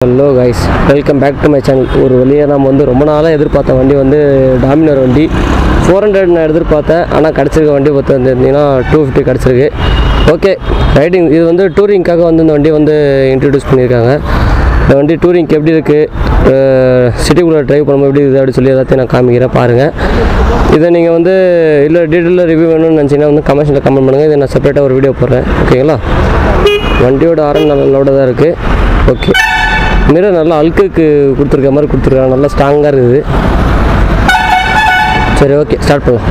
Hello guys, welcome back to my channel. ஒரு வழியாக நம்ம ரொம்ப நாளாக எதிர்பார்த்த வண்டி டாமினர் வண்டி 400 நான் எதிர்பார்த்தேன். ஆனால் கிடச்சிருக்க வண்டி பார்த்து வந்துருந்தீங்கன்னா 250 கிடச்சிருக்கு. ஓகே, ரைடிங் இது டூரிங்காக இந்த வண்டி இன்ட்ரடியூஸ் பண்ணியிருக்காங்க. இந்த வண்டி டூரிங்க்கு எப்படி இருக்குது, சிட்டிக்குள்ளே ட்ரைவ் பண்ணும்போது எப்படி இருக்குது அப்படி சொல்லி எல்லாத்தையும் நான் காமிக்கிறேன் பாருங்கள். இதை நீங்கள் இல்லை டீட்டெயிலாக ரிவ்யூ வேணும்னு நினச்சிங்கன்னா கமெண்ட்ஸில் கமெண்ட் பண்ணுங்கள். இதை நான் செப்பரேட்டாக ஒரு வீடியோ போடுறேன், ஓகேங்களா? வண்டியோட ஆரம் நல்ல லோடாக தான் இருக்குது. ஓகே, மிரர் நல்லா அழுக்குக்கு கொடுத்துருக்க மாதிரி கொடுத்துருக்காங்க, நல்லா ஸ்ட்ராங்காக இருக்குது. சரி, ஓகே, ஸ்டார்ட் பண்ணலாம்.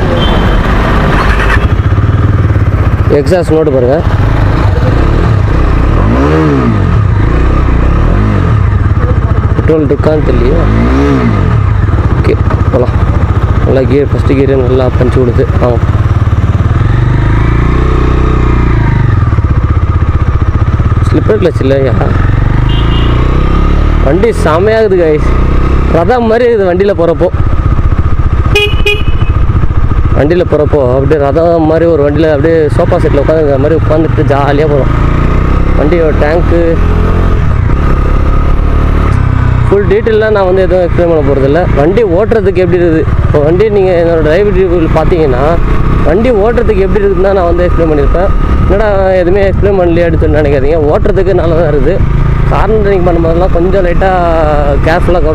எக்ஸாஸ்ட் நோட்டு பாருங்கள். பெட்ரோல் இருக்கான்னு தெரியல. ஓகே, போகலாம். நல்லா கியர், ஃபஸ்ட்டு கியர் நல்லா பஞ்சு கொடுத்து. ஆமாம், ஸ்லிப்பர் கிளச் இல்லையா? வண்டி செமையாகுது கைஸ், ரதம் மாதிரி இருக்குது. வண்டியில் போகிறப்போ அப்படியே ரதம் மாதிரி ஒரு வண்டியில் அப்படியே சோஃபா செட்டில் உட்காந்துருக்க மாதிரி உட்காந்துட்டு ஜாலியாக போகிறோம். வண்டியோட டேங்க்கு ஃபுல் டீட்டெயிலாக நான் எதுவும் எக்ஸ்பிளைன் பண்ண போகிறதில்ல. வண்டி ஓட்டுறதுக்கு எப்படி இருக்குது, இப்போ வண்டி நீங்கள் என்னோடய டிரைவர் ரிவ்யூவில் பார்த்தீங்கன்னா வண்டி ஓட்டுறதுக்கு எப்படி இருக்குதுன்னு தான் நான் எக்ஸ்பிளைன் பண்ணியிருப்பேன். என்னடா எதுவுமே எக்ஸ்பிளைன் பண்ணலையான்னு சொல்லி நினைக்காதீங்க. ஓட்டுறதுக்கு நல்லா தான் இருக்குது. கார்னரிங் பண்ணும்போதெல்லாம் கொஞ்சம் லைட்டாக கேர்ஃபுல்லாக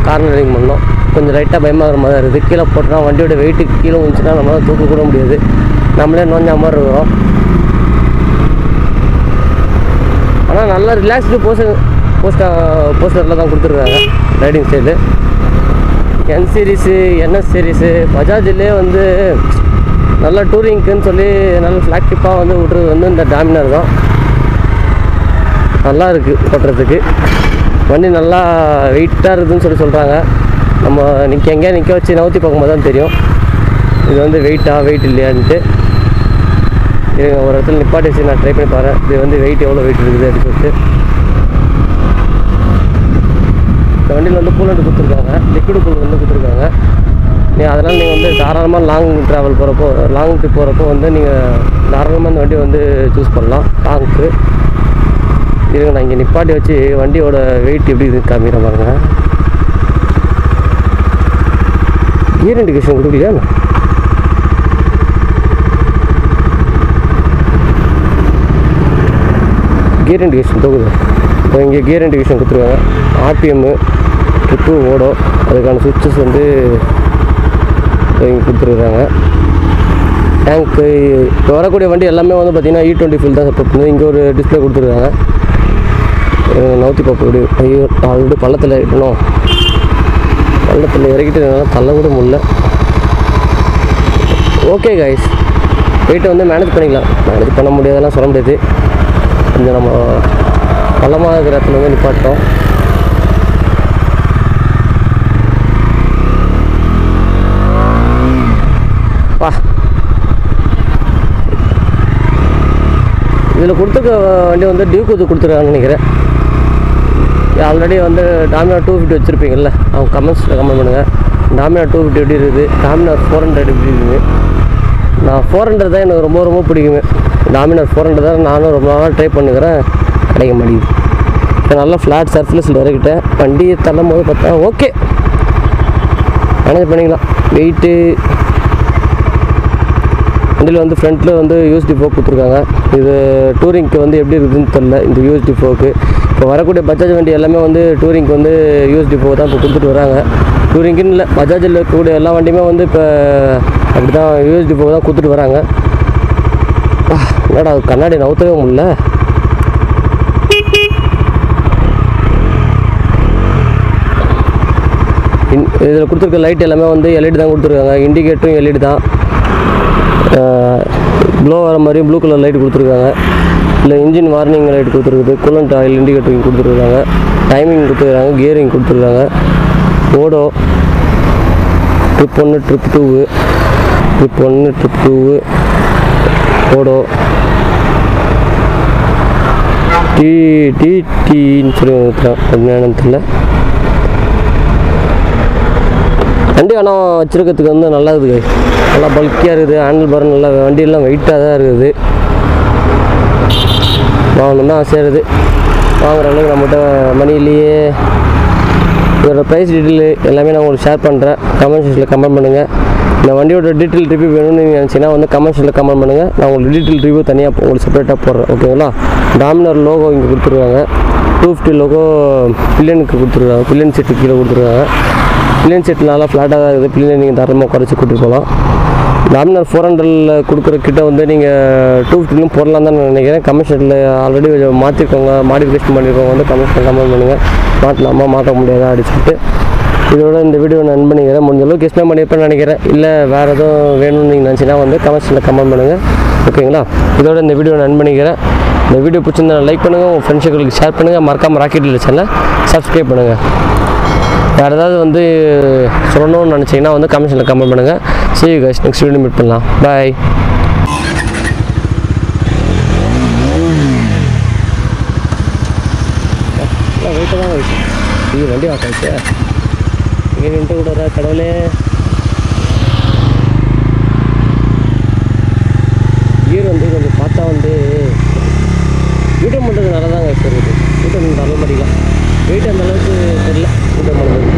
கார்னரிங் பண்ணோம். கொஞ்சம் லைட்டாக பயமாகிற மாதிரி தான் இருக்குது. கீழே போட்டோம்னா வண்டியோட வெயிட்டுக்கு கீழே வந்துச்சுன்னா நம்மளால் தூக்க கூட முடியாது, நம்மளே நோஞ்ச மாதிரி இருக்கிறோம். ஆனால் நல்லா ரிலாக்ஸ்டு போஸ்டரில் தான் கொடுத்துருக்காங்க ரைடிங் ஸ்டைலு. என் சீரீஸு, என்எஸ் சீரீஸு, பஜாஜிலே நல்லா டூரிங்க்குன்னு சொல்லி நல்ல ஃப்ளாக்ஷிப்பாக விட்றது இந்த டாமினர் தான். நல்லா இருக்குது ஓட்டுறதுக்கு. வண்டி நல்லா வெயிட்டாக இருக்குதுன்னு சொல்கிறாங்க. நம்ம எங்கேயா நிற்க வச்சு நவுத்தி பார்க்கும்போது தான் தெரியும் இது வெயிட் இல்லையான்ட்டு. ஒரு இடத்துல நிப்பாட்டி வச்சு நான் ட்ரை பண்ணி பாருறேன். இது வெயிட் எவ்வளோ வெயிட் இருக்குது அப்படின்னு சொல்லிட்டு. இந்த வண்டியில் கூலண்ட் கொடுத்துருக்காங்க, லிக்விட் கூல் கொடுத்துருக்காங்க. அதனால் நீங்கள் தாராளமாக லாங் ட்ராவல் போகிறப்போ, லாங் ட்ரிப் போகிறப்போ நீங்கள் தாராளமாக இந்த வண்டி சூஸ் பண்ணலாம் லாங்க்கு. இதுங்க நான் இங்கே நிப்பாட்டி வச்சு வண்டியோட வெயிட் எப்படி இது காமிக்கிற பாருங்க. கியர் இண்டிகேஷன் கொடுக்கலையா? கியர் இண்டிகேஷன் தோகுது. இப்போ இங்கே கியர் இண்டிகேஷன் கொடுத்துருக்காங்க. ஆர்பிஎம்மு, ட்ரிப்பு, ஓடோ, அதுக்கான சுவிட்சஸ் இங்கே கொடுத்துருக்காங்க. டேங்க்கு இப்போ வரக்கூடிய வண்டி எல்லாமே பார்த்திங்கன்னா E20 ஃபில் தான் சப்போர்ட் பண்ணுது. இங்கே ஒரு டிஸ்பிளே கொடுத்துருக்காங்க. நவுத்தி பார்க்க ஐயோ, ஆல்ரெடி பள்ளத்தில் இறக்கணும். பள்ளத்தில் இறக்கிட்டு என்னால் தள்ள கூட முடியல. ஓகே கைஸ், வெயிட்டை மேனேஜ் பண்ணிக்கலாம். மேனேஜ் பண்ண முடியாதெல்லாம் சொல்ல முடியாது. கொஞ்சம் நம்ம பள்ளமாக இருக்கிற இடத்துல நிப்பாட்டோம். வா, இதில் கொடுத்துருக்க வண்டி டியூக் கொடுத்துருக்காங்கன்னு நினைக்கிறேன். ஆல்ரெடி டாமினர் 250 வச்சுருப்பீங்கள்ல, அவங்க கமெண்ட்ஸில் கமெண்ட் பண்ணுங்கள். டாமினர் 250 எப்படி இருக்குது, டாமினர் 400 எப்படி இருக்குது. நான் 400 தான் எனக்கு ரொம்ப ரொம்ப பிடிக்குமே. டாமினர் 400 தான் நானும் ரொம்ப நாளாக ட்ரை பண்ணுக்கிறேன், கிடைக்க மாட்டேங்குது. இப்போ நல்லா ஃப்ளாட் சர்ஃபேஸில் இறக்கிட்டேன். வண்டியை தள்ளும் போது பார்த்தா ஓகே, மேனேஜ் பண்ணிக்கலாம். வெயிட்டு வண்டியில் ஃப்ரண்ட்டில் யூஎஸ்டி ஃபோக் கொடுத்துருக்காங்க. இது டூரிங்க்கு எப்படி இருக்குதுன்னு தெரில இந்த யூஎஸ்டி ஃபோக்கு. இப்போ வரக்கூடிய பஜாஜ் வண்டி எல்லாமே டூரிங்க்கு யூஎஸ்டி ஃபோக் தான் இப்போ கொடுத்துட்டு வராங்க. டூரிங்குன்னு இல்லை, பஜாஜில் இருக்கக்கூடிய எல்லா வண்டியுமே இப்போ அப்படி தான் யூஎஸ்டி ஃபோக் தான் கொடுத்துட்டு வராங்க. என்னடா கண்ணாடி நவுத்தவே முடியல. இதில் கொடுத்துருக்க லைட் எல்லாமே எல்இடி தான் கொடுத்துருக்காங்க. இண்டிகேட்டரும் எல்இடி தான். க்ளோ வர மாதிரி ப்ளூ கலர் லைட் கொடுத்துருக்காங்க. இல்லை இன்ஜின் வார்னிங் லைட் கொடுத்துருக்குது. கூலண்ட் ஆயில் இண்டிகேட்டரிங் கொடுத்துருக்காங்க. டைமிங் கொடுத்துருக்காங்க. கியரிங் கொடுத்துருக்காங்க. Odo trip 1, trip 2, trip 1, trip 2 odo டின்னு சொல்லி என்னன்னு தெரியல. வண்டி ஆனால் வச்சுருக்கிறதுக்கு நல்லா இருக்குது. நல்லா பல்கியாக இருக்குது. ஹேண்டில் பார் நல்லா, வண்டியெல்லாம் வெயிட்டாக தான் இருக்குது. வாங்கணும்னா ஆசையாக இருக்குது. வாங்குற அளவுக்கு நம்மகிட்ட மணிலேயே. இதோட ப்ரைஸ் டீட்டெயில் எல்லாமே நான் உங்களுக்கு ஷேர் பண்ணுறேன். கமெண்ட் செக்ஷனில் கமெண்ட் பண்ணுங்கள். இந்த வண்டியோட டீட்டெயில் ரிவ்யூ வேணும்னு நீங்கள் நினச்சிங்கன்னா வந்து கமெண்ட் செக்ஷனில் கமெண்ட் பண்ணுங்கள். நான் உங்களுக்கு டீட்டெயில் ரிவ்யூ தனியாக உங்களுக்கு செப்பரேட்டாக போடுறேன். ஓகேங்களா? டாமினர் லோகோ இங்கே கொடுத்துருவாங்க. 250 லோகோ பில்லியனுக்கு கொடுத்துருக்காங்க. பில்லியன் சீட்டு கீழே கொடுத்துருக்காங்க. பில்லியன் சீட் நல்லா ஃப்ளாட்டாக தான் இருக்குது. பில்லியன் நீங்கள் தாராளமாக குறைச்சி கூட்டிட்டு போகலாம். டாமினர் 400 கொடுக்குற கிட்ட வந்து நீங்கள் 250 போடலாம் தான் நான் நினைக்கிறேன். கமிஷனில் ஆல்ரெடி மாற்றிருக்கோங்க, மாடிஃபிகேஷன் பண்ணியிருக்கோங்க வந்து கமிஷனில் கமெண்ட் பண்ணுங்கள். மாற்றலாமா மாற்ற முடியாதா அப்படின்னு சொல்லிட்டு. இதோட இந்த வீடியோ நான் ரன் பண்ணிக்கிறேன். முடிஞ்ச அளவுக்கு எக்ஸ்பிளைன் பண்ணியிருப்பேன்னு நினைக்கிறேன். இல்லை வேறு எதுவும் வேணும்னு நீங்கள் நினச்சின்னா வந்து கமெண்ட்ஸில் கமெண்ட் பண்ணுங்கள். ஓகேங்களா? இதோட இந்த வீடியோ நான் ரன் பண்ணிக்கிறேன். இந்த வீடியோ பிடிச்சிருந்தா லைக் பண்ணுங்கள், உங்கள் ஃப்ரெண்ட்ஸுகளுக்கு ஷேர் பண்ணுங்கள். மறக்காமல் ராக்கெட் டீலர் சேனலை சப்ஸ்கிரைப் பண்ணுங்கள். வேறு ஏதாவது வந்து சொல்லணும்னு நினச்சிங்கன்னா வந்து கமெண்ட்ஸில் கமெண்ட் பண்ணுங்கள். See you guys, next video meet பண்ணலாம். பாய். வெயிட்டாக தான் இருக்கு. இது வண்டி ஆக்காச்சு இங்கே நின்று கூட கடவுளே. கீர் வந்து கொஞ்சம் பார்த்தா வந்து வீட்டம் பண்ணுறது நல்லா தாங்க இருக்குது. வீட்டம் நல்ல மாதிரிலாம் வெயிட் அந்த அளவுக்கு தெரியல. வீட்டம் பண்ணுறது